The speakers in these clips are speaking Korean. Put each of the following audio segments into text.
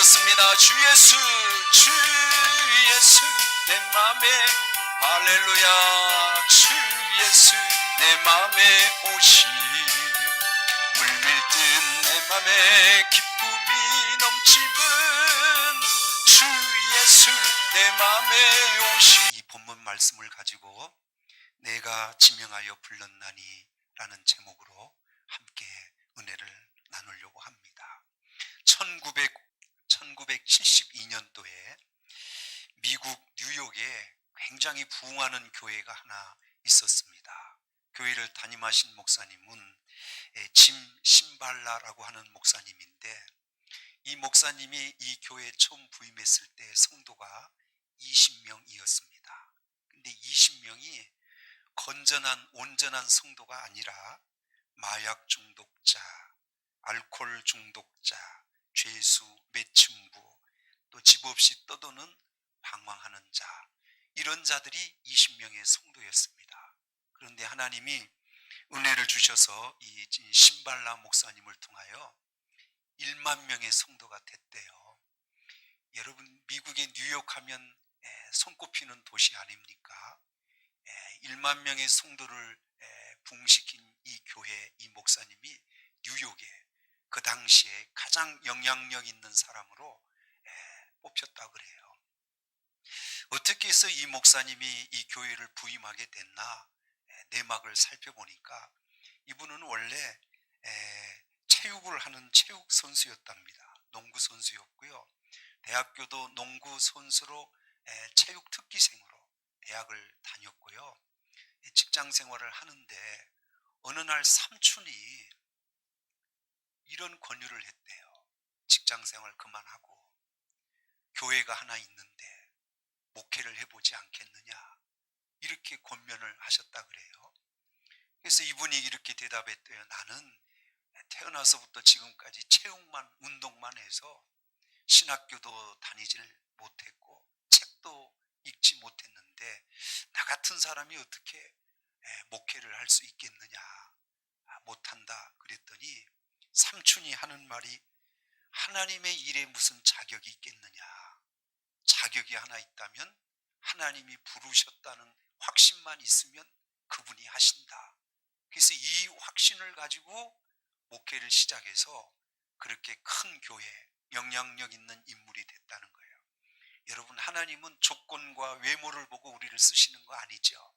그렇습니다. 주 예수 내 맘에 할렐루야. 주 예수 내 맘에 오시 물밀듯 내 맘에 기쁨이 넘치는 주 예수 내 맘에 오시. 이 본문 말씀을 가지고 내가 지명하여 불렀나니 라는 제목으로 함께 은혜를 나누려고 합니다. 1972년도에 미국 뉴욕에 굉장히 부흥하는 교회가 하나 있었습니다. 교회를 담임하신 목사님은 짐 신발라라고 하는 목사님인데, 이 목사님이 이 교회에 처음 부임했을 때 성도가 20명이었습니다. 근데 20명이 건전한 온전한 성도가 아니라 마약 중독자, 알코올 중독자, 죄수, 매춘부, 또 집 없이 떠도는 방황하는 자, 이런 자들이 20명의 성도였습니다. 그런데 하나님이 은혜를 주셔서 이 신발라 목사님을 통하여 1만 명의 성도가 됐대요. 여러분, 미국의 뉴욕 하면 손꼽히는 도시 아닙니까? 1만 명의 성도를 부흥시킨 이 교회, 이 목사님이 뉴욕에 그 당시에 가장 영향력 있는 사람으로 뽑혔다고 그래요. 어떻게 해서 이 목사님이 이 교회를 부임하게 됐나 내막을 살펴보니까, 이분은 원래 체육을 하는 체육 선수였답니다. 농구 선수였고요. 대학교도 농구 선수로 체육 특기생으로 대학을 다녔고요. 직장 생활을 하는데 어느 날 삼촌이 이런 권유를 했대요. 직장 생활 그만하고 교회가 하나 있는데 목회를 해보지 않겠느냐, 이렇게 권면을 하셨다 그래요. 그래서 이분이 이렇게 대답했대요. 나는 태어나서부터 지금까지 체육만, 운동만 해서 신학교도 다니질 못했고 책도 읽지 못했는데 나 같은 사람이 어떻게 목회를 할 수 있겠느냐, 못한다 그랬더니 삼촌이 하는 말이, 하나님의 일에 무슨 자격이 있겠느냐, 자격이 하나 있다면 하나님이 부르셨다는 확신만 있으면 그분이 하신다. 그래서 이 확신을 가지고 목회를 시작해서 그렇게 큰 교회, 영향력 있는 인물이 됐다는 거예요. 여러분, 하나님은 조건과 외모를 보고 우리를 쓰시는 거 아니죠.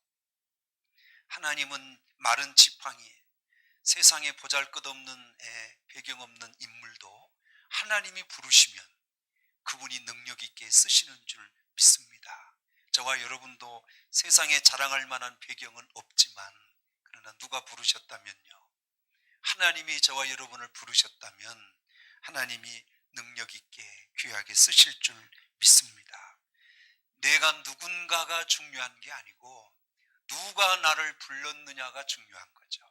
하나님은 마른 지팡이, 세상에 보잘것없는 배경 없는 인물도 하나님이 부르시면 그분이 능력 있게 쓰시는 줄 믿습니다. 저와 여러분도 세상에 자랑할 만한 배경은 없지만, 그러나 누가 부르셨다면요, 하나님이 저와 여러분을 부르셨다면 하나님이 능력 있게 귀하게 쓰실 줄 믿습니다. 내가 누군가가 중요한 게 아니고 누가 나를 불렀느냐가 중요한 거죠.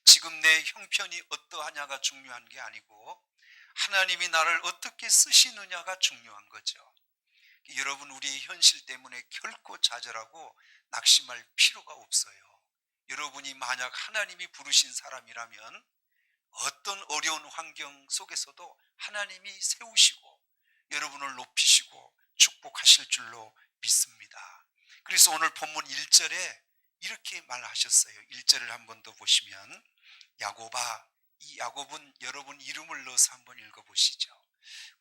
지금 내 형편이 어떠하냐가 중요한 게 아니고 하나님이 나를 어떻게 쓰시느냐가 중요한 거죠. 여러분, 우리의 현실 때문에 결코 좌절하고 낙심할 필요가 없어요. 여러분이 만약 하나님이 부르신 사람이라면 어떤 어려운 환경 속에서도 하나님이 세우시고 여러분을 높이시고 축복하실 줄로 믿습니다. 그래서 오늘 본문 1절에 이렇게 말하셨어요. 1절을 한 번 더 보시면, 야곱아, 이 야곱은 여러분 이름을 넣어서 한번 읽어보시죠.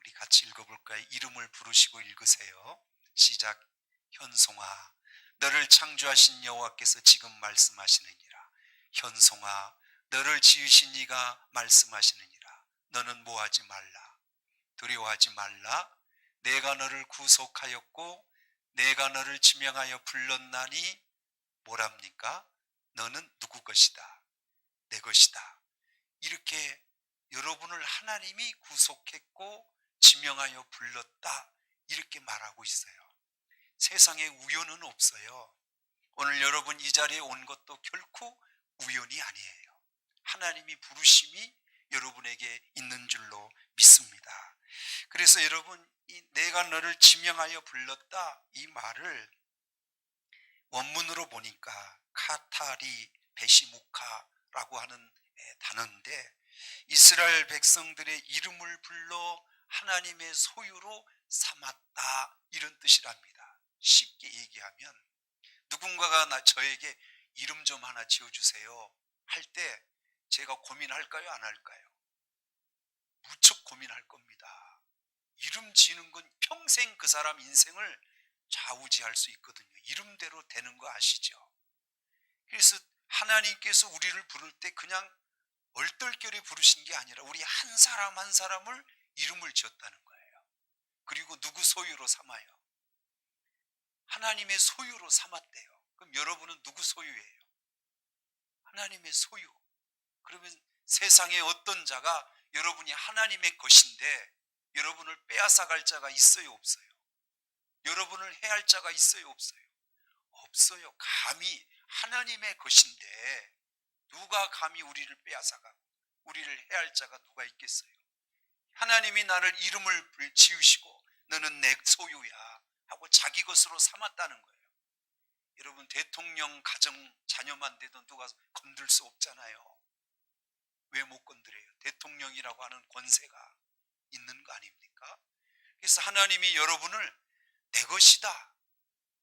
우리 같이 읽어볼까요? 이름을 부르시고 읽으세요. 시작. 현송아, 너를 창조하신 여호와께서 지금 말씀하시느니라. 현송아, 너를 지으신 이가 말씀하시느니라. 너는 뭐하지 말라, 두려워하지 말라. 내가 너를 구속하였고 내가 너를 지명하여 불렀나니 뭐랍니까? 너는 누구 것이다? 내 것이다. 이렇게 여러분을 하나님이 구속했고 지명하여 불렀다, 이렇게 말하고 있어요. 세상에 우연은 없어요. 오늘 여러분 이 자리에 온 것도 결코 우연이 아니에요. 하나님이 부르심이 여러분에게 있는 줄로 믿습니다. 그래서 여러분, 이 내가 너를 지명하여 불렀다, 이 말을 원문으로 보니까 카타리 베시무카라고 하는 단어인데, 이스라엘 백성들의 이름을 불러 하나님의 소유로 삼았다, 이런 뜻이랍니다. 쉽게 얘기하면 누군가가 저에게 이름 좀 하나 지어주세요 할 때 제가 고민할까요, 안 할까요? 무척 고민할 겁니다. 이름 지는 건 평생 그 사람 인생을 좌우지할 수 있거든요. 이름대로 되는 거 아시죠? 그래서 하나님께서 우리를 부를 때 그냥 얼떨결에 부르신 게 아니라 우리 한 사람 한 사람을 이름을 지었다는 거예요. 그리고 누구 소유로 삼아요? 하나님의 소유로 삼았대요. 그럼 여러분은 누구 소유예요? 하나님의 소유. 그러면 세상에 어떤 자가 여러분이 하나님의 것인데 여러분을 빼앗아갈 자가 있어요, 없어요? 여러분을 해할 자가 있어요, 없어요? 없어요. 감히 하나님의 것인데 누가 감히 우리를 빼앗아가고 우리를 해할 자가 누가 있겠어요? 하나님이 나를 이름을 지으시고 너는 내 소유야 하고 자기 것으로 삼았다는 거예요. 여러분, 대통령 가정 자녀만 돼도 누가 건들 수 없잖아요. 왜 못 건드려요? 대통령이라고 하는 권세가 있는 거 아닙니까? 그래서 하나님이 여러분을 내 것이다,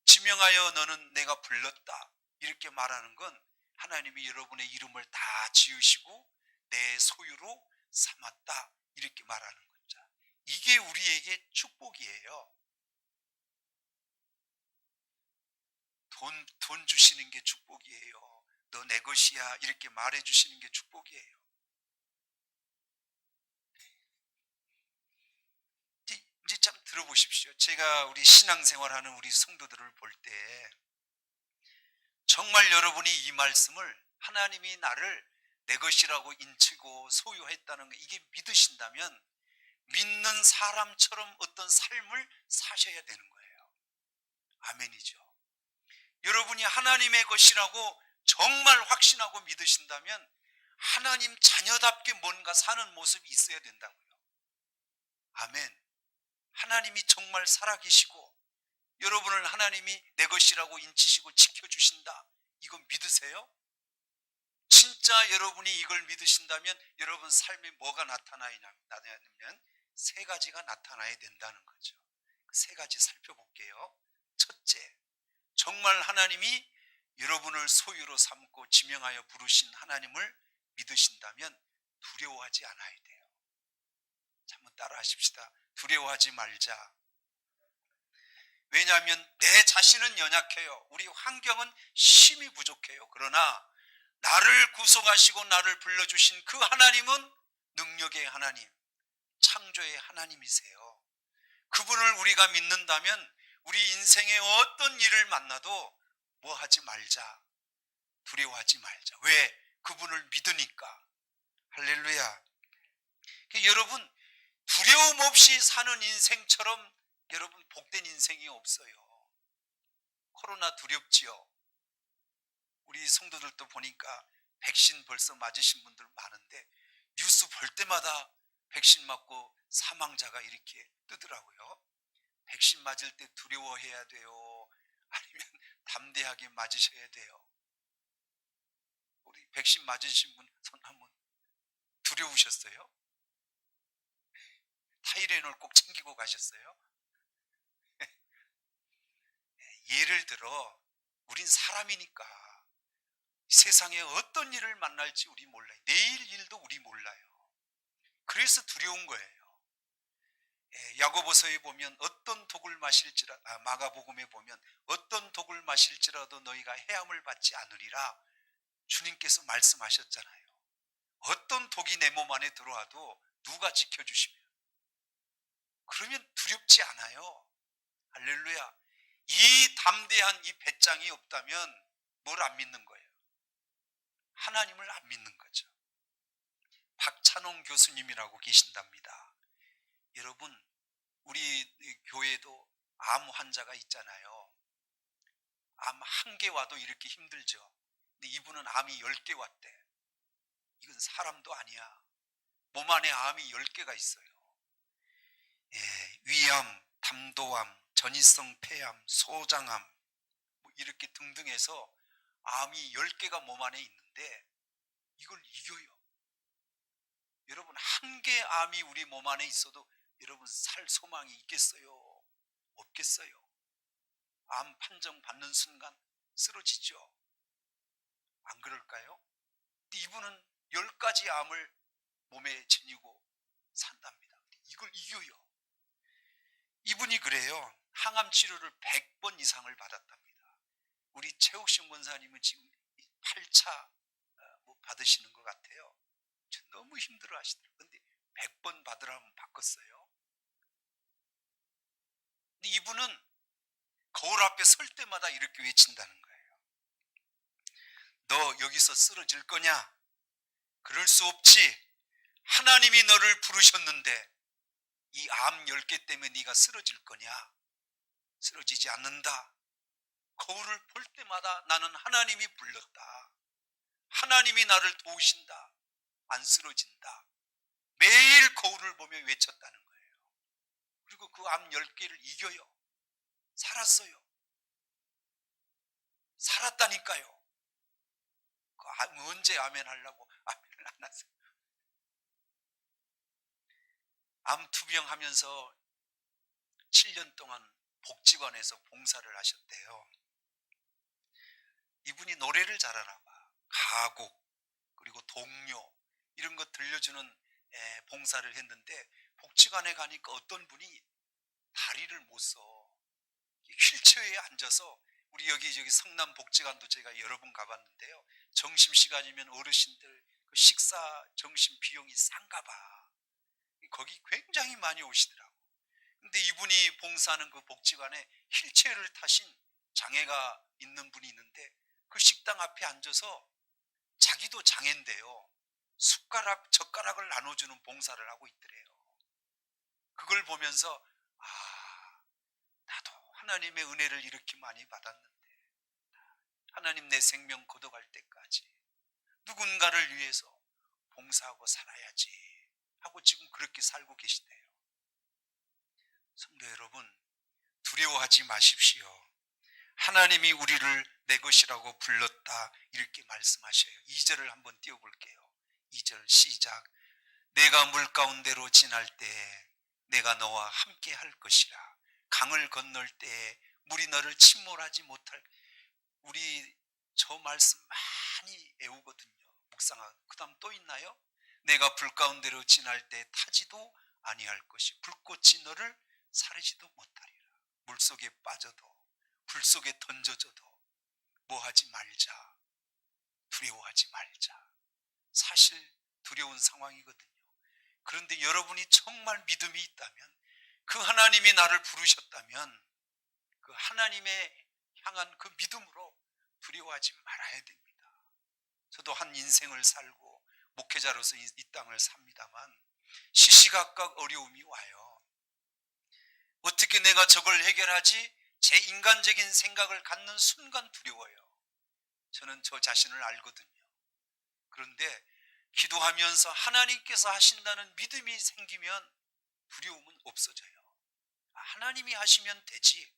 지명하여 너는 내가 불렀다, 이렇게 말하는 건 하나님이 여러분의 이름을 다 지으시고 내 소유로 삼았다, 이렇게 말하는 거죠. 이게 우리에게 축복이에요. 돈 주시는 게 축복이에요. 너 내 것이야, 이렇게 말해 주시는 게 축복이에요. 이제 참 들어보십시오. 제가 우리 신앙생활하는 우리 성도들을 볼 때 정말 여러분이 이 말씀을 하나님이 나를 내 것이라고 인치고 소유했다는 거, 이게 믿으신다면 믿는 사람처럼 어떤 삶을 사셔야 되는 거예요. 아멘이죠. 여러분이 하나님의 것이라고 정말 확신하고 믿으신다면 하나님 자녀답게 뭔가 사는 모습이 있어야 된다고요. 아멘. 하나님이 정말 살아계시고 여러분을 하나님이 내 것이라고 인치시고 지켜주신다, 이거 믿으세요? 진짜 여러분이 이걸 믿으신다면 여러분 삶에 뭐가 나타나냐면 세 가지가 나타나야 된다는 거죠. 세 가지 살펴볼게요. 첫째, 정말 하나님이 여러분을 소유로 삼고 지명하여 부르신 하나님을 믿으신다면 두려워하지 않아야 돼요. 한번 따라 하십시다. 두려워하지 말자. 왜냐하면 내 자신은 연약해요. 우리 환경은 힘이 부족해요. 그러나 나를 구속하시고 나를 불러주신 그 하나님은 능력의 하나님, 창조의 하나님이세요. 그분을 우리가 믿는다면 우리 인생에 어떤 일을 만나도 뭐 하지 말자, 두려워하지 말자. 왜? 그분을 믿으니까. 할렐루야. 여러분, 두려움 없이 사는 인생처럼 여러분 복된 인생이 없어요. 코로나 두렵지요? 우리 성도들도 보니까 백신 벌써 맞으신 분들 많은데 뉴스 볼 때마다 백신 맞고 사망자가 이렇게 뜨더라고요. 백신 맞을 때 두려워해야 돼요? 아니면 담대하게 맞으셔야 돼요? 우리 백신 맞으신 분 손 한번. 두려우셨어요? 타이레놀 꼭 챙기고 가셨어요? 예를 들어 우린 사람이니까 세상에 어떤 일을 만날지 우리 몰라요. 내일 일도 우리 몰라요. 그래서 두려운 거예요. 야고보서에 보면 어떤 독을 마실지라도, 마가복음에 보면 어떤 독을 마실지라도 너희가 해함을 받지 않으리라 주님께서 말씀하셨잖아요. 어떤 독이 내 몸 안에 들어와도 누가 지켜주시면, 그러면 두렵지 않아요. 할렐루야. 이 담대한 이 배짱이 없다면 뭘 안 믿는 거예요? 하나님을 안 믿는 거죠. 박찬홍 교수님이라고 계신답니다. 여러분, 우리 교회도 암 환자가 있잖아요. 암 한 개 와도 이렇게 힘들죠. 근데 이분은 암이 10개 왔대. 이건 사람도 아니야. 몸 안에 암이 10개가 있어요. 위암, 담도암, 전이성 폐암, 소장암, 뭐 이렇게 등등 해서 암이 10개가 몸 안에 있는데 이걸 이겨요. 여러분, 한 개 암이 우리 몸 안에 있어도 여러분 살 소망이 있겠어요? 없겠어요? 암 판정 받는 순간 쓰러지죠. 안 그럴까요? 이분은 10가지 암을 몸에 지니고 산답니다. 이걸 이겨요. 이분이 그래요. 항암 치료를 100번 이상을 받았답니다. 우리 최욱신 권사님은 지금 8차 받으시는 것 같아요. 너무 힘들어 하시더라고요. 근데 100번 받으라면 바꿨어요. 근데 이분은 거울 앞에 설 때마다 이렇게 외친다는 거예요. 너 여기서 쓰러질 거냐? 그럴 수 없지. 하나님이 너를 부르셨는데 이 암 10개 때문에 네가 쓰러질 거냐? 쓰러지지 않는다. 거울을 볼 때마다 나는 하나님이 불렀다. 하나님이 나를 도우신다. 안 쓰러진다. 매일 거울을 보며 외쳤다는 거예요. 그리고 그 암 10개를 이겨요. 살았어요. 살았다니까요. 언제 아멘 하려고 아멘을 안 하세요. 암 투병하면서 7년 동안 복지관에서 봉사를 하셨대요. 이분이 노래를 잘하나 봐. 가곡 그리고 동요 이런 거 들려주는 봉사를 했는데 복지관에 가니까 어떤 분이 다리를 못 써. 휠체어에 앉아서 우리 여기 성남 복지관도 제가 여러 번 가봤는데요. 점심시간이면 어르신들 그 식사 점심 비용이 싼가 봐. 거기 굉장히 많이 오시더라고. 근데 이분이 봉사하는 그 복지관에 휠체어를 타신 장애가 있는 분이 있는데 그 식당 앞에 앉아서 자기도 장애인데요. 숟가락 젓가락을 나눠주는 봉사를 하고 있더래요. 그걸 보면서 나도 하나님의 은혜를 이렇게 많이 받았는데 하나님 내 생명 거둬갈 때까지 누군가를 위해서 봉사하고 살아야지 하고 지금 그렇게 살고 계시대요. 성도 여러분, 두려워하지 마십시오. 하나님이 우리를 내 것이라고 불렀다 이렇게 말씀하셔요. 2절을 한번 띄워볼게요. 2절 시작. 내가 물 가운데로 지날 때에 내가 너와 함께 할 것이라. 강을 건널 때에 물이 너를 침몰하지 못할. 우리 저 말씀 많이 외우거든요. 묵상하고. 그 다음 또 있나요? 내가 불 가운데로 지날 때 타지도 아니할 것이 불꽃이 너를 사르지도 못하리라. 물속에 빠져도 불 속에 던져져도 뭐하지 말자. 두려워하지 말자. 사실 두려운 상황이거든요. 그런데 여러분이 정말 믿음이 있다면 그 하나님이 나를 부르셨다면 그 하나님의 향한 그 믿음으로 두려워하지 말아야 됩니다. 저도 한 인생을 살고 목회자로서 이 땅을 삽니다만 시시각각 어려움이 와요. 어떻게 내가 저걸 해결하지? 제 인간적인 생각을 갖는 순간 두려워요. 저는 저 자신을 알거든요. 그런데 기도하면서 하나님께서 하신다는 믿음이 생기면 두려움은 없어져요. 하나님이 하시면 되지.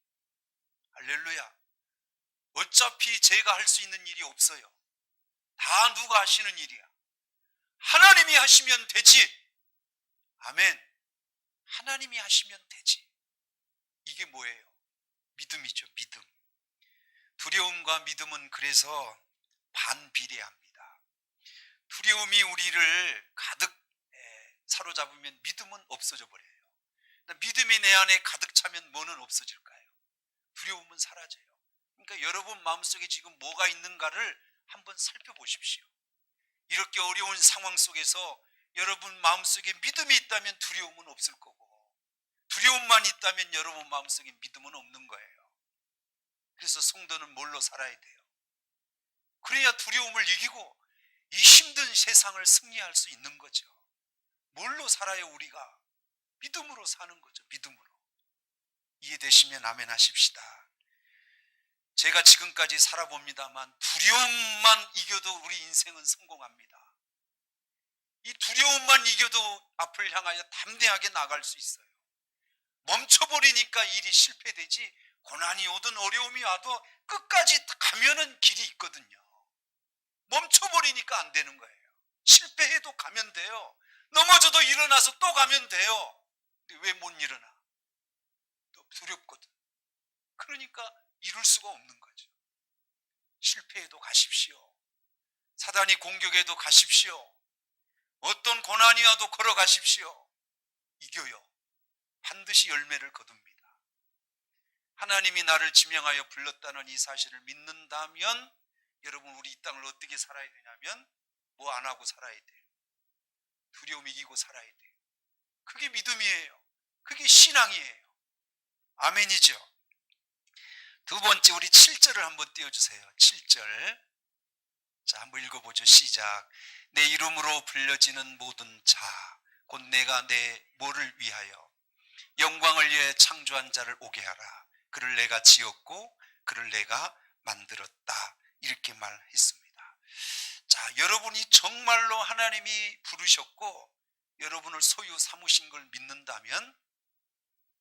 할렐루야. 어차피 제가 할 수 있는 일이 없어요. 다 누가 하시는 일이야. 하나님이 하시면 되지. 아멘. 하나님이 하시면 되지. 이게 뭐예요? 믿음이죠. 믿음. 두려움과 믿음은 그래서 반비례합니다. 두려움이 우리를 가득 사로잡으면 믿음은 없어져 버려요. 믿음이 내 안에 가득 차면 뭐는 없어질까요? 두려움은 사라져요. 그러니까 여러분 마음속에 지금 뭐가 있는가를 한번 살펴보십시오. 이렇게 어려운 상황 속에서 여러분 마음속에 믿음이 있다면 두려움은 없을 거고, 두려움만 있다면 여러분 마음속에 믿음은 없는 거예요. 그래서 성도는 뭘로 살아야 돼요? 그래야 두려움을 이기고 이 힘든 세상을 승리할 수 있는 거죠. 뭘로 살아요? 우리가 믿음으로 사는 거죠. 믿음으로. 이해되시면 아멘 하십시다. 제가 지금까지 살아봅니다만 두려움만 이겨도 우리 인생은 성공합니다. 이 두려움만 이겨도 앞을 향하여 담대하게 나갈 수 있어요. 멈춰버리니까 일이 실패되지, 고난이 오든 어려움이 와도 끝까지 가면은 길이 있거든요. 멈춰버리니까 안 되는 거예요. 실패해도 가면 돼요. 넘어져도 일어나서 또 가면 돼요. 근데 왜 못 일어나? 또 두렵거든. 그러니까 이룰 수가 없는 거죠. 실패해도 가십시오. 사단이 공격해도 가십시오. 어떤 고난이 와도 걸어가십시오. 이겨요. 반드시 열매를 거둡니다. 하나님이 나를 지명하여 불렀다는 이 사실을 믿는다면 여러분, 우리 이 땅을 어떻게 살아야 되냐면 뭐 안 하고 살아야 돼요. 두려움 이기고 살아야 돼요. 그게 믿음이에요. 그게 신앙이에요. 아멘이죠. 두 번째, 우리 7절을 한번 띄워주세요. 7절. 자, 한번 읽어보죠. 시작. 내 이름으로 불려지는 모든 자, 곧 내가 내 뭐를 위하여 영광을 위해 창조한 자를 오게 하라. 그를 내가 지었고 그를 내가 만들었다. 이렇게 말했습니다. 자, 여러분이 정말로 하나님이 부르셨고 여러분을 소유 삼으신 걸 믿는다면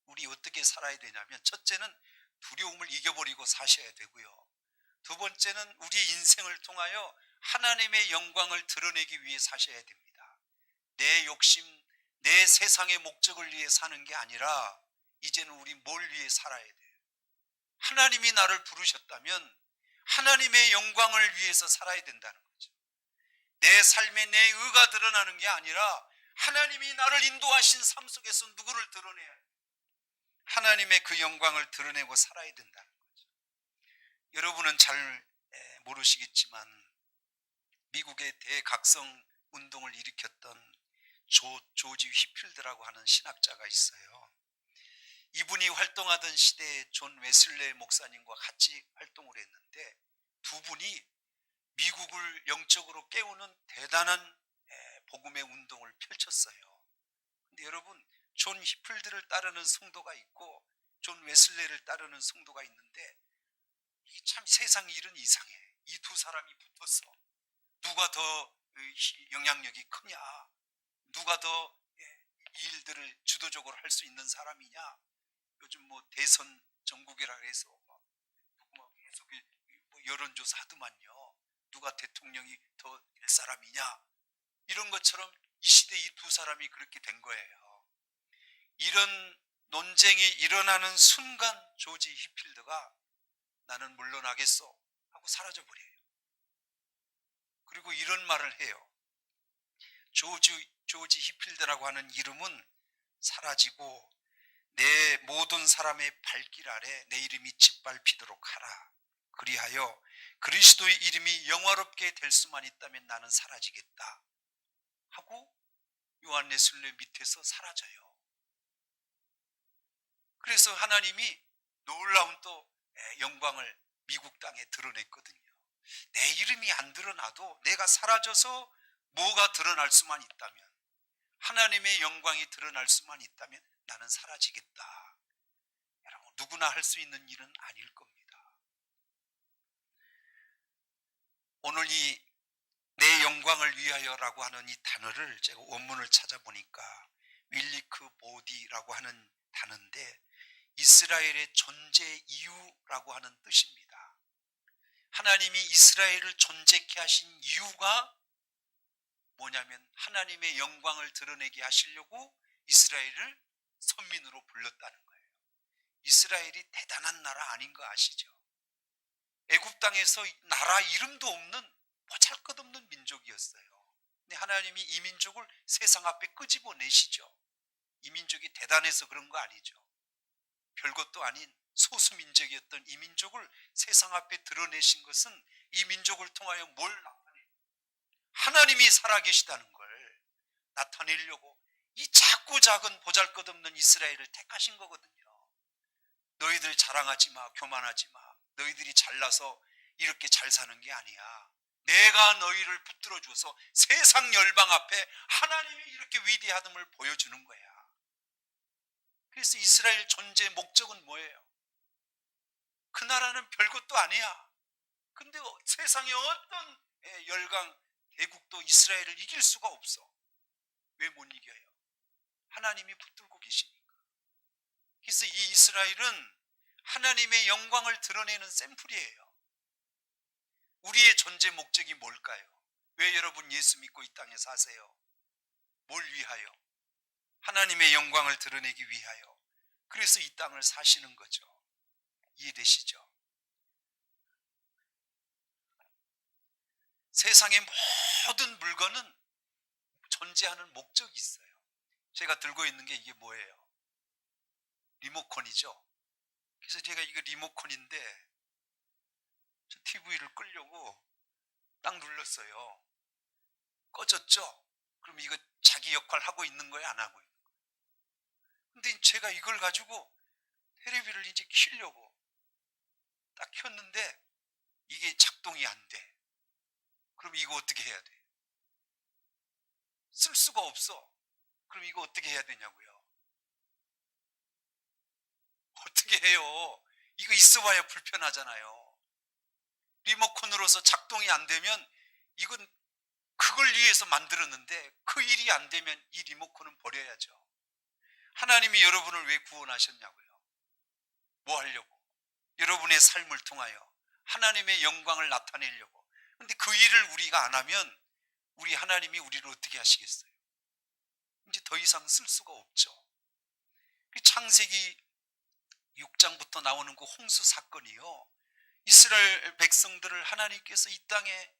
우리 어떻게 살아야 되냐면, 첫째는 두려움을 이겨버리고 사셔야 되고요. 두 번째는 우리 인생을 통하여 하나님의 영광을 드러내기 위해 사셔야 됩니다. 내 욕심, 내 세상의 목적을 위해 사는 게 아니라 이제는 우리 뭘 위해 살아야 돼요? 하나님이 나를 부르셨다면 하나님의 영광을 위해서 살아야 된다는 거죠. 내 삶에 내 의가 드러나는 게 아니라 하나님이 나를 인도하신 삶 속에서 누구를 드러내야 해요? 하나님의 그 영광을 드러내고 살아야 된다는 거죠. 여러분은 잘 모르시겠지만 미국의 대각성 운동을 일으켰던 조지 휘필드라고 하는 신학자가 있어요. 이분이 활동하던 시대에 존 웨슬레 목사님과 같이 활동을 했는데 두 분이 미국을 영적으로 깨우는 대단한 복음의 운동을 펼쳤어요. 근데 여러분, 존 휘필드를 따르는 성도가 있고 존 웨슬레를 따르는 성도가 있는데 이게 참 세상 일은 이상해. 이 두 사람이 붙어서 누가 더 영향력이 크냐, 누가 더 이 일들을 주도적으로 할 수 있는 사람이냐. 요즘 뭐 대선 전국이라 해서 계속 여론조사 하더만요. 누가 대통령이 더 될 사람이냐, 이런 것처럼 이 시대에 이 두 사람이 그렇게 된 거예요. 이런 논쟁이 일어나는 순간 조지 휘필드가 나는 물러나겠어 하고 사라져 버려요. 그리고 이런 말을 해요. 조지 휘필드라고 하는 이름은 사라지고 내 모든 사람의 발길 아래 내 이름이 짓밟히도록 하라. 그리하여 그리스도의 이름이 영화롭게 될 수만 있다면 나는 사라지겠다 하고 요한 웨슬레 밑에서 사라져요. 그래서 하나님이 놀라운 또 영광을 미국 땅에 드러냈거든요. 내 이름이 안 드러나도 내가 사라져서 뭐가 드러날 수만 있다면, 하나님의 영광이 드러날 수만 있다면 나는 사라지겠다. 여러분, 누구나 할 수 있는 일은 아닐 겁니다. 오늘 이 내 영광을 위하여라고 하는 이 단어를 제가 원문을 찾아보니까 윌리크 보디라고 하는 단어인데 이스라엘의 존재 이유라고 하는 뜻입니다. 하나님이 이스라엘을 존재케 하신 이유가 뭐냐면 하나님의 영광을 드러내게 하시려고 이스라엘을 선민으로 불렀다는 거예요. 이스라엘이 대단한 나라 아닌 거 아시죠? 애굽 땅에서 나라 이름도 없는 보잘것없는 민족이었어요. 근데 하나님이 이 민족을 세상 앞에 끄집어내시죠. 이 민족이 대단해서 그런 거 아니죠. 별것도 아닌 소수민족이었던 이 민족을 세상 앞에 드러내신 것은 이 민족을 통하여 뭘 나타내요? 하나님이 살아계시다는 걸 나타내려고 이 작고 작은 보잘것없는 이스라엘을 택하신 거거든요. 너희들 자랑하지 마, 교만하지 마. 너희들이 잘나서 이렇게 잘 사는 게 아니야. 내가 너희를 붙들어 줘서 세상 열방 앞에 하나님이 이렇게 위대하심을 보여주는 거야. 그래서 이스라엘 존재의 목적은 뭐예요? 그 나라는 별것도 아니야. 근데 세상의 어떤 열강 대국도 이스라엘을 이길 수가 없어. 왜 못 이겨요? 하나님이 붙들고 계시니까. 그래서 이 이스라엘은 하나님의 영광을 드러내는 샘플이에요. 우리의 존재 목적이 뭘까요? 왜 여러분 예수 믿고 이 땅에 사세요? 뭘 위하여? 하나님의 영광을 드러내기 위하여 그래서 이 땅을 사시는 거죠. 이해되시죠? 세상의 모든 물건은 존재하는 목적이 있어요. 제가 들고 있는 게 이게 뭐예요? 리모컨이죠. 그래서 제가 이거 리모컨인데 저 TV를 끄려고 딱 눌렀어요. 꺼졌죠? 그럼 이거 자기 역할 하고 있는 거예요? 안 하고 있는 거예요? 근데 제가 이걸 가지고 테레비를 이제 켜려고 딱 켰는데 이게 작동이 안 돼. 그럼 이거 어떻게 해야 돼? 쓸 수가 없어. 그럼 이거 어떻게 해야 되냐고요? 어떻게 해요? 이거 있어봐야 불편하잖아요. 리모컨으로서 작동이 안 되면 이건 그걸 위해서 만들었는데 그 일이 안 되면 이 리모컨은 버려야죠. 하나님이 여러분을 왜 구원하셨냐고요? 뭐 하려고? 여러분의 삶을 통하여 하나님의 영광을 나타내려고. 근데 그 일을 우리가 안 하면 우리 하나님이 우리를 어떻게 하시겠어요? 이제 더 이상 쓸 수가 없죠. 창세기 6장부터 나오는 그 홍수 사건이요, 이스라엘 백성들을 하나님께서 이 땅에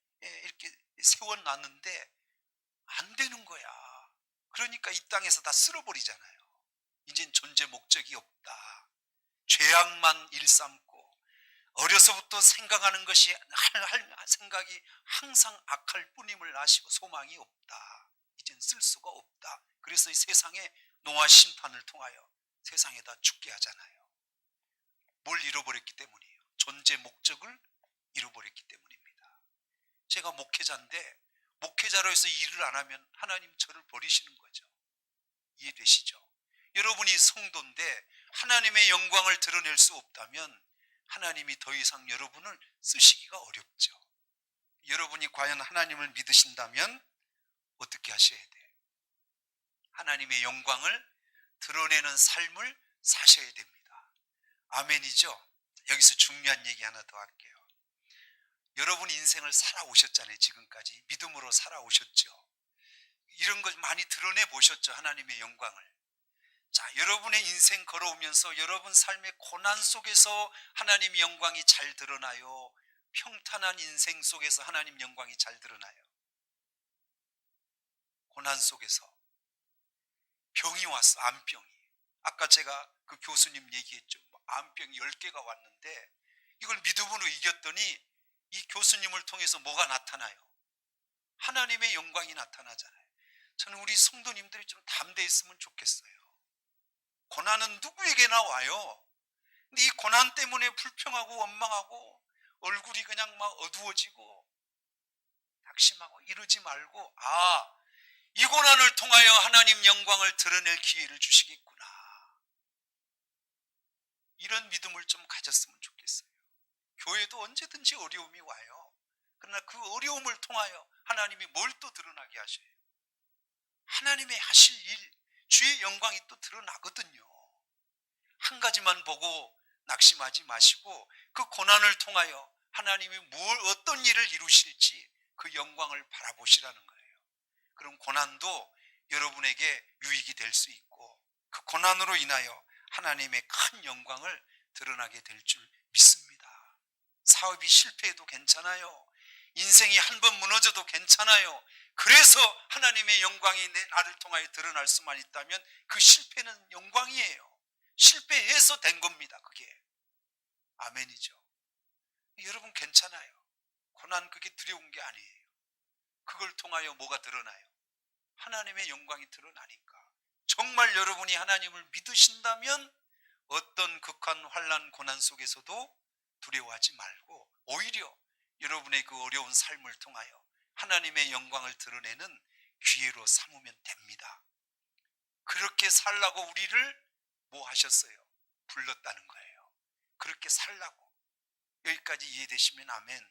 이렇게 세워놨는데 안 되는 거야. 그러니까 이 땅에서 다 쓸어버리잖아요. 이젠 존재 목적이 없다. 죄악만 일삼고 어려서부터 생각하는 것이 할 생각이 항상 악할 뿐임을 아시고 소망이 없다. 이젠 쓸 수가 없다. 그래서 이 세상에 노아 심판을 통하여 세상에다 죽게 하잖아요. 뭘 잃어버렸기 때문이에요? 존재 목적을 잃어버렸기 때문입니다. 제가 목회자인데 목회자로 해서 일을 안 하면 하나님 저를 버리시는 거죠. 이해되시죠? 여러분이 성도인데 하나님의 영광을 드러낼 수 없다면 하나님이 더 이상 여러분을 쓰시기가 어렵죠. 여러분이 과연 하나님을 믿으신다면 어떻게 하셔야 돼요? 하나님의 영광을 드러내는 삶을 사셔야 됩니다. 아멘이죠? 여기서 중요한 얘기 하나 더 할게요. 여러분 인생을 살아오셨잖아요. 지금까지 믿음으로 살아오셨죠. 이런 걸 많이 드러내 보셨죠. 하나님의 영광을. 자, 여러분의 인생 걸어오면서 여러분 삶의 고난 속에서 하나님 영광이 잘 드러나요? 평탄한 인생 속에서 하나님 영광이 잘 드러나요? 고난 속에서. 병이 왔어. 암병이. 아까 제가 그 교수님 얘기했죠. 암병이 10개가 왔는데 이걸 믿음으로 이겼더니 이 교수님을 통해서 뭐가 나타나요? 하나님의 영광이 나타나잖아요. 저는 우리 성도님들이 좀 담대했으면 좋겠어요. 고난은 누구에게나 와요. 근데 이 고난 때문에 불평하고 원망하고 얼굴이 그냥 막 어두워지고 낙심하고 이러지 말고, 아, 이 고난을 통하여 하나님 영광을 드러낼 기회를 주시겠구나. 이런 믿음을 좀 가졌으면 좋겠어요. 교회도 언제든지 어려움이 와요. 그러나 그 어려움을 통하여 하나님이 뭘 또 드러나게 하셔요? 하나님의 하실 일, 주의 영광이 또 드러나거든요. 한 가지만 보고 낙심하지 마시고 그 고난을 통하여 하나님이 어떤 일을 이루실지 그 영광을 바라보시라는 거예요. 그럼 고난도 여러분에게 유익이 될 수 있고 그 고난으로 인하여 하나님의 큰 영광을 드러나게 될 줄 믿습니다. 사업이 실패해도 괜찮아요. 인생이 한 번 무너져도 괜찮아요. 그래서 하나님의 영광이 나를 통하여 드러날 수만 있다면 그 실패는 영광이에요. 실패해서 된 겁니다. 그게 아멘이죠. 여러분 괜찮아요. 고난 그게 두려운 게 아니에요. 그걸 통하여 뭐가 드러나요? 하나님의 영광이 드러나니까. 정말 여러분이 하나님을 믿으신다면 어떤 극한 환난 고난 속에서도 두려워하지 말고 오히려 여러분의 그 어려운 삶을 통하여 하나님의 영광을 드러내는 기회로 삼으면 됩니다. 그렇게 살라고 우리를 뭐 하셨어요? 불렀다는 거예요. 그렇게 살라고. 여기까지 이해되시면 아멘.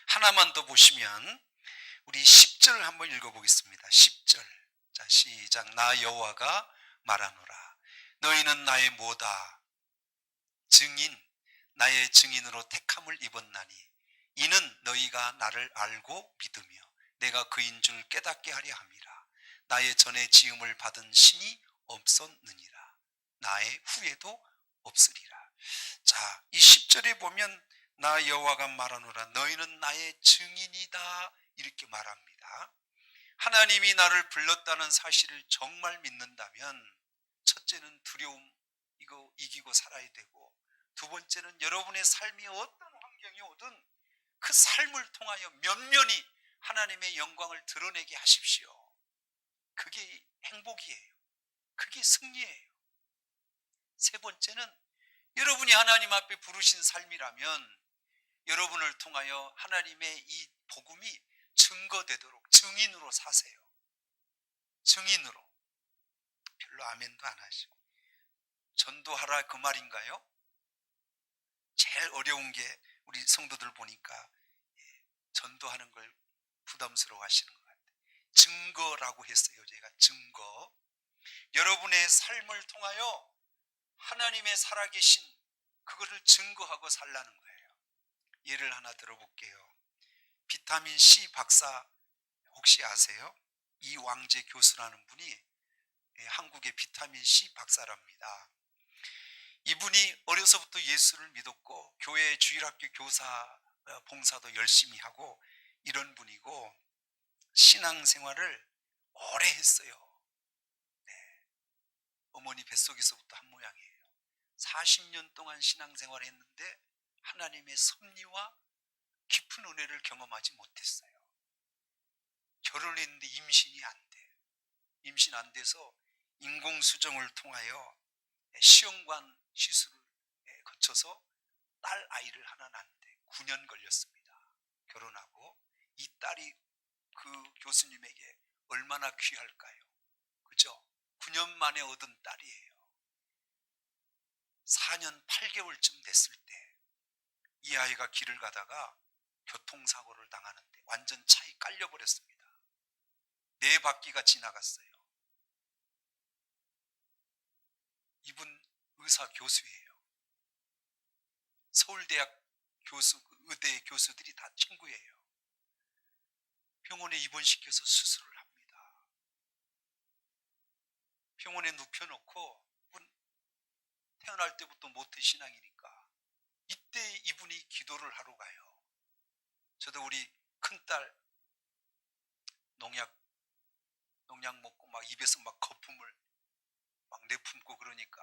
하나만 더 보시면 우리 10절 한번 읽어보겠습니다. 10절. 자, 시작. 나 여호와가 말하노라. 너희는 나의 뭐다? 증인, 나의 증인으로 택함을 입었나니 이는 너희가 나를 알고 믿으며 내가 그인 줄 깨닫게 하려 함이라. 나의 전에 지음을 받은 신이 없었느니라. 나의 후에도 없으리라. 자, 이 10절에 보면 나 여호와가 말하노라 너희는 나의 증인이다 이렇게 말합니다. 하나님이 나를 불렀다는 사실을 정말 믿는다면 첫째는 두려움 이거 이기고 살아야 되고, 두 번째는 여러분의 삶이 어떤 환경이 오든 그 삶을 통하여 면면히 하나님의 영광을 드러내게 하십시오. 그게 행복이에요. 그게 승리예요. 세 번째는 여러분이 하나님 앞에 부르신 삶이라면 여러분을 통하여 하나님의 이 복음이 증거되도록 증인으로 사세요. 증인으로. 별로 아멘도 안 하시고. 전도하라 그 말인가요? 제일 어려운 게 우리 성도들 보니까 전도하는 걸 부담스러워 하시는 것 같아요. 증거라고 했어요. 제가 증거. 여러분의 삶을 통하여 하나님의 살아계신 그거를 증거하고 살라는 거예요. 예를 하나 들어볼게요. 비타민 C 박사 혹시 아세요? 이왕재 교수라는 분이 한국의 비타민 C 박사랍니다. 이분이 어려서부터 예수를 믿었고 교회 주일학교 교사 봉사도 열심히 하고 이런 분이고 신앙생활을 오래 했어요. 네. 어머니 뱃속에서부터 한 모양이에요. 40년 동안 신앙생활을 했는데 하나님의 섭리와 깊은 은혜를 경험하지 못했어요. 결혼했는데 임신이 안 돼. 임신 안 돼서 인공수정을 통하여 시험관 시술을 거쳐서 딸 아이를 하나 낳는데 9년 걸렸습니다. 결혼하고 이 딸이 그 교수님에게 얼마나 귀할까요? 그죠? 9년 만에 얻은 딸이에요. 4년 8개월쯤 됐을 때 이 아이가 길을 가다가 교통사고를 당하는데 완전 차에 깔려버렸습니다. 4바퀴가 지나갔어요. 이분 의사 교수예요. 서울대학 교수, 의대 교수들이 다 친구예요. 병원에 입원시켜서 수술을 합니다. 병원에 눕혀놓고 태어날 때부터 모태신앙이니까 이때 이분이 기도를 하러 가요. 저도 우리 큰딸 농약 먹고 막 입에서 막 거품을 막 내뿜고 그러니까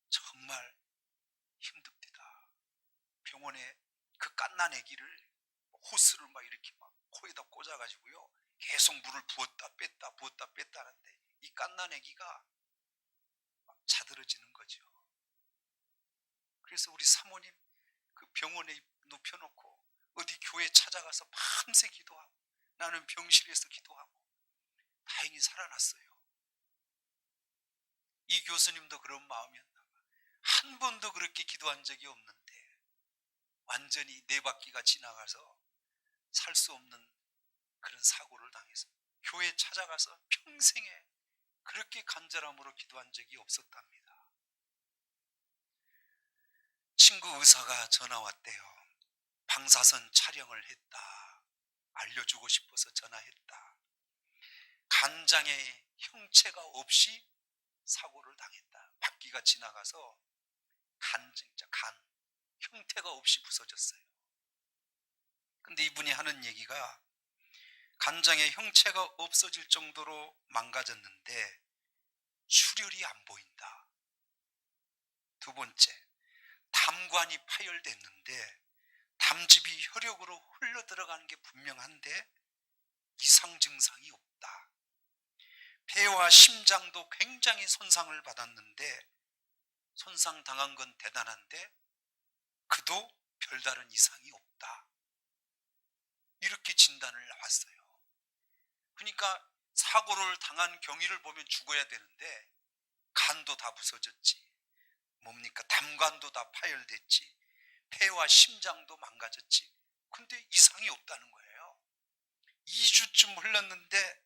정말 힘듭니다. 병원에 그 갓난 아기를 호스를 막 이렇게 막 코에다 꽂아가지고요 계속 물을 부었다 뺐다 하는데 이 갓난 아기가 막 자들어지는 거죠. 그래서 우리 사모님 그 병원에 눕혀놓고 어디 교회 찾아가서 밤새 기도하고 나는 병실에서 기도하고 다행히 살아났어요. 이 교수님도 그런 마음이었나 봐. 한 번도 그렇게 기도한 적이 없는데 완전히 4바퀴가 지나가서 살 수 없는 그런 사고를 당해서 교회 찾아가서 평생에 그렇게 간절함으로 기도한 적이 없었답니다. 친구 의사가 전화 왔대요. 방사선 촬영을 했다. 알려주고 싶어서 전화했다. 간장에 형체가 없이 사고를 당했다. 바퀴가 지나가서 간 형태가 없이 부서졌어요. 근데 이분이 하는 얘기가 간장의 형체가 없어질 정도로 망가졌는데 출혈이 안 보인다. 두 번째, 담관이 파열됐는데 담즙이 혈액으로 흘러 들어가는 게 분명한데 이상 증상이 없다. 폐와 심장도 굉장히 손상을 받았는데 손상당한 건 대단한데 그도 별다른 이상이 없다. 이렇게 진단을 나왔어요. 그러니까 사고를 당한 경위를 보면 죽어야 되는데 간도 다 부서졌지. 뭡니까? 담관도 다 파열됐지. 폐와 심장도 망가졌지. 근데 이상이 없다는 거예요. 2주쯤 흘렀는데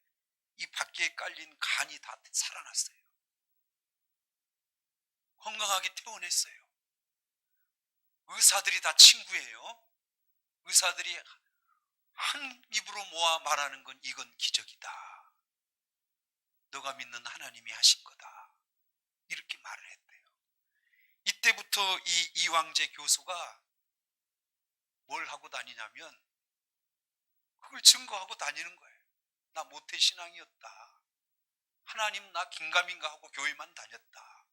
이 바퀴에 깔린 간이 다 살아났어요. 건강하게 퇴원했어요. 의사들이 다 친구예요. 의사들이 한 입으로 모아 말하는 건 이건 기적이다. 너가 믿는 하나님이 하신 거다. 이렇게 말을 했대요. 이때부터 이 이황재 교수가 뭘 하고 다니냐면 그걸 증거하고 다니는 거예요. 나 모태신앙이었다. 하나님 나 긴가민가 하고 교회만 다녔다.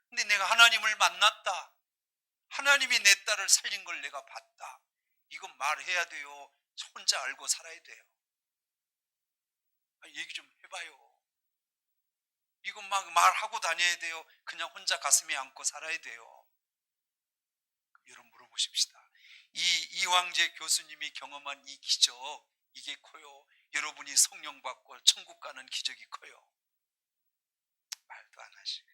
근데 내가 하나님을 만났다. 하나님이 내 딸을 살린 걸 내가 봤다. 이건 말해야 돼요? 혼자 알고 살아야 돼요? 얘기 좀 해봐요. 이건 막 말하고 다녀야 돼요? 그냥 혼자 가슴에 안고 살아야 돼요? 여러분 물어보십시다. 이 이황재 교수님이 경험한 이 기적, 이게 커요? 여러분이 성령 받고 천국 가는 기적이 커요? 말도 안 하시고.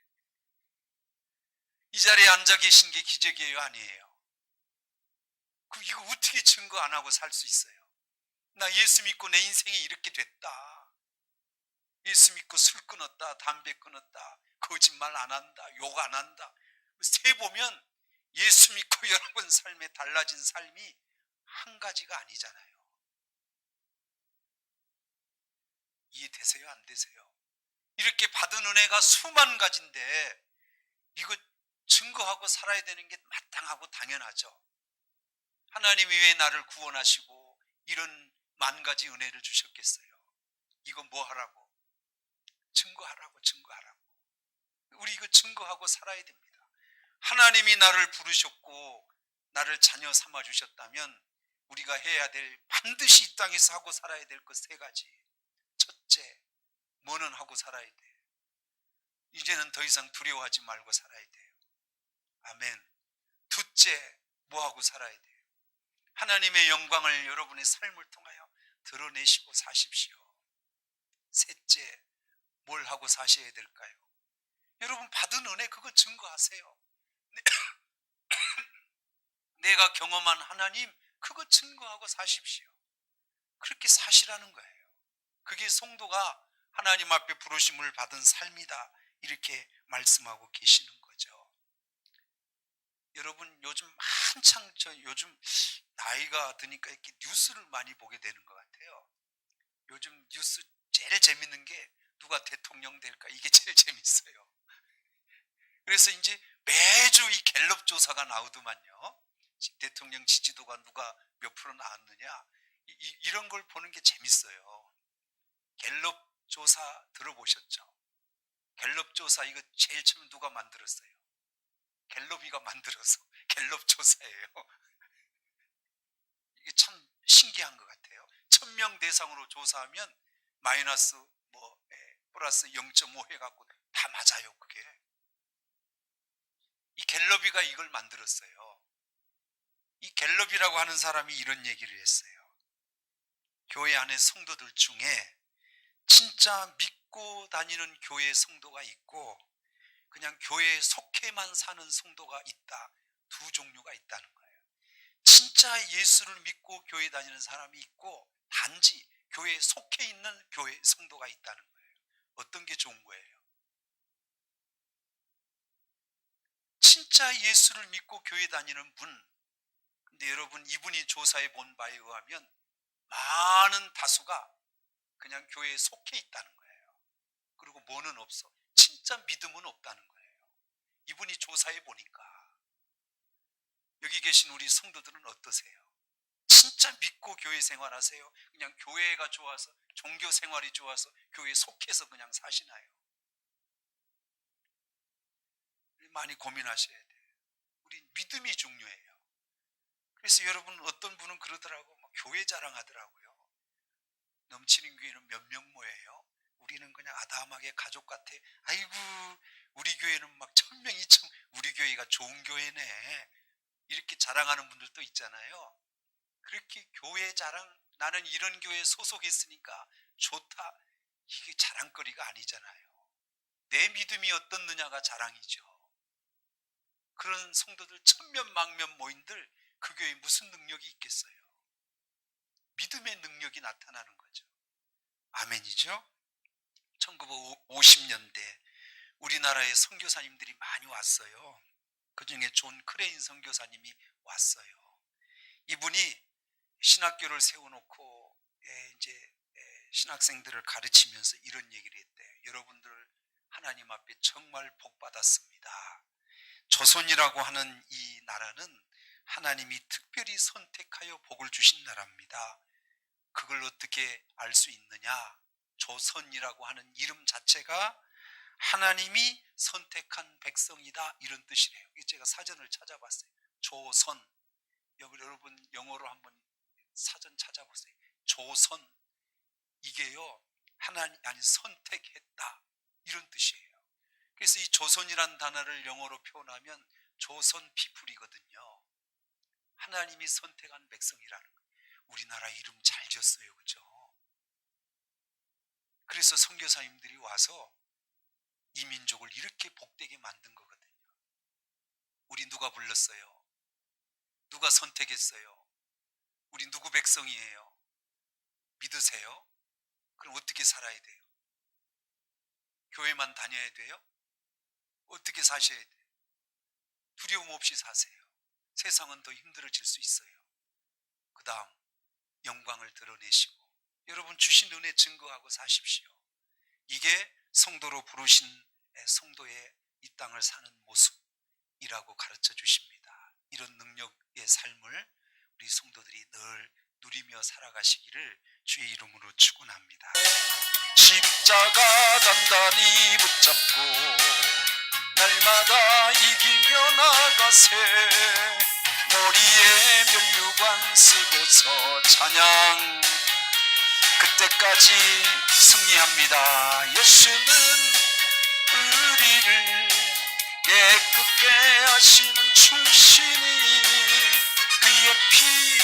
이 자리에 앉아 계신 게 기적이에요, 아니에요? 그럼 이거 어떻게 증거 안 하고 살 수 있어요? 나 예수 믿고 내 인생이 이렇게 됐다. 예수 믿고 술 끊었다, 담배 끊었다, 거짓말 안 한다, 욕 안 한다. 세보면 예수 믿고 여러분 삶에 달라진 삶이 한 가지가 아니잖아요. 이해되세요? 안 되세요? 이렇게 받은 은혜가 수만 가지인데 이거 증거하고 살아야 되는 게 마땅하고 당연하죠. 하나님이 왜 나를 구원하시고 이런 만 가지 은혜를 주셨겠어요? 이거 뭐 하라고? 증거하라고, 증거하라고. 우리 이거 증거하고 살아야 됩니다. 하나님이 나를 부르셨고 나를 자녀 삼아 주셨다면 우리가 해야 될, 반드시 이 땅에서 하고 살아야 될 것 세 가지. 첫째, 뭐는 하고 살아야 돼? 이제는 더 이상 두려워하지 말고 살아야 돼요. 아멘. 둘째, 뭐 하고 살아야 돼요? 하나님의 영광을 여러분의 삶을 통하여 드러내시고 사십시오. 셋째, 뭘 하고 사셔야 될까요? 여러분 받은 은혜 그거 증거하세요. 내가 경험한 하나님 그거 증거하고 사십시오. 그렇게 사시라는 거예요. 그게 성도가 하나님 앞에 부르심을 받은 삶이다, 이렇게 말씀하고 계시는 거죠. 여러분 요즘 한창 요즘 나이가 드니까 이렇게 뉴스를 많이 보게 되는 것 같아요. 요즘 뉴스 제일 재밌는 게 누가 대통령 될까, 이게 제일 재밌어요. 그래서 이제 매주 이 갤럽 조사가 나오더만요. 대통령 지지도가 누가 몇 프로 나왔느냐, 이런 걸 보는 게 재밌어요. 갤럽 조사 들어보셨죠? 갤럽 조사 이거 제일 처음 누가 만들었어요? 갤럽이가 만들어서 갤럽 조사예요. 이게 참 신기한 것 같아요. 1000명 대상으로 조사하면 마이너스 플러스 0.5 해갖고 다 맞아요. 그게 이 갤럽이가 이걸 만들었어요. 이 갤럽이라고 하는 사람이 이런 얘기를 했어요. 교회 안에 성도들 중에 진짜 믿고 다니는 교회 성도가 있고 그냥 교회에 속해만 사는 성도가 있다. 두 종류가 있다는 거예요. 진짜 예수를 믿고 교회 다니는 사람이 있고 단지 교회에 속해 있는 교회 성도가 있다는 거예요. 어떤 게 좋은 거예요? 진짜 예수를 믿고 교회 다니는 분. 근데 여러분 이분이 조사해 본 바에 의하면 많은 다수가 그냥 교회에 속해 있다는 거예요. 그리고 뭐는 없어? 진짜 믿음은 없다는 거예요. 이분이 조사해 보니까. 여기 계신 우리 성도들은 어떠세요? 진짜 믿고 교회 생활하세요? 그냥 교회가 좋아서, 종교 생활이 좋아서 교회에 속해서 그냥 사시나요? 많이 고민하셔야 돼요. 우리 믿음이 중요해요. 그래서 여러분 어떤 분은 그러더라고, 교회 자랑하더라고요. 넘치는 교회는 몇 명 모여요? 우리는 그냥 아담하게 가족 같아. 아이고 우리 교회는 막 1000명 2000, 우리 교회가 좋은 교회네, 이렇게 자랑하는 분들도 있잖아요. 그렇게 교회 자랑, 나는 이런 교회에 소속했으니까 좋다, 이게 자랑거리가 아니잖아요. 내 믿음이 어떻느냐가 자랑이죠. 그런 성도들 1000명 만명 모인들 그 교회에 무슨 능력이 있겠어요? 믿음의 능력이 나타나는 거죠. 아멘이죠? 1950년대 우리나라에 선교사님들이 많이 왔어요. 그 중에 존 크레인 선교사님이 왔어요. 이분이 신학교를 세워놓고 이제 신학생들을 가르치면서 이런 얘기를 했대요. 여러분들 하나님 앞에 정말 복 받았습니다. 조선이라고 하는 이 나라는 하나님이 특별히 선택하여 복을 주신 나라입니다. 그걸 어떻게 알 수 있느냐? 조선이라고 하는 이름 자체가 하나님이 선택한 백성이다, 이런 뜻이래요. 제가 사전을 찾아봤어요. 조선, 여러분 영어로 한번 사전 찾아보세요. 조선, 이게요 하나님 아니 선택했다, 이런 뜻이에요. 그래서 이 조선이란 단어를 영어로 표현하면 조선 피플이거든요. 하나님이 선택한 백성이라는 거예요. 우리나라 이름 잘 지었어요, 그죠? 그래서 선교사님들이 와서 이 민족을 이렇게 복되게 만든 거거든요. 우리 누가 불렀어요? 누가 선택했어요? 우리 누구 백성이에요? 믿으세요? 그럼 어떻게 살아야 돼요? 교회만 다녀야 돼요? 어떻게 사셔야 돼요? 두려움 없이 사세요. 세상은 더 힘들어질 수 있어요. 그 다음 영광을 드러내시고 여러분 주신 은혜 증거하고 사십시오. 이게 성도로 부르신 성도의 이 땅을 사는 모습이라고 가르쳐 주십니다. 이런 능력의 삶을 우리 성도들이 늘 누리며 살아가시기를 주의 이름으로 축원합니다. 십자가 단단히 붙잡고 날마다 이기며 나가세. 머리에 면류관 쓰고서 찬양, 그때까지 승리합니다. 예수는 우리를 깨끗게 하시는 충신이, 그의 피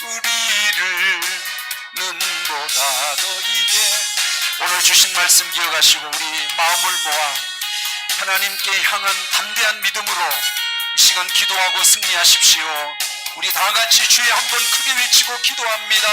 우리를 눈보다 더 이게. 오늘 주신 말씀 기억하시고 우리 마음을 모아 하나님께 향한 담대한 믿음으로 이 시간 기도하고 승리하십시오. 우리 다 같이 주여 한번 크게 외치고 기도합니다.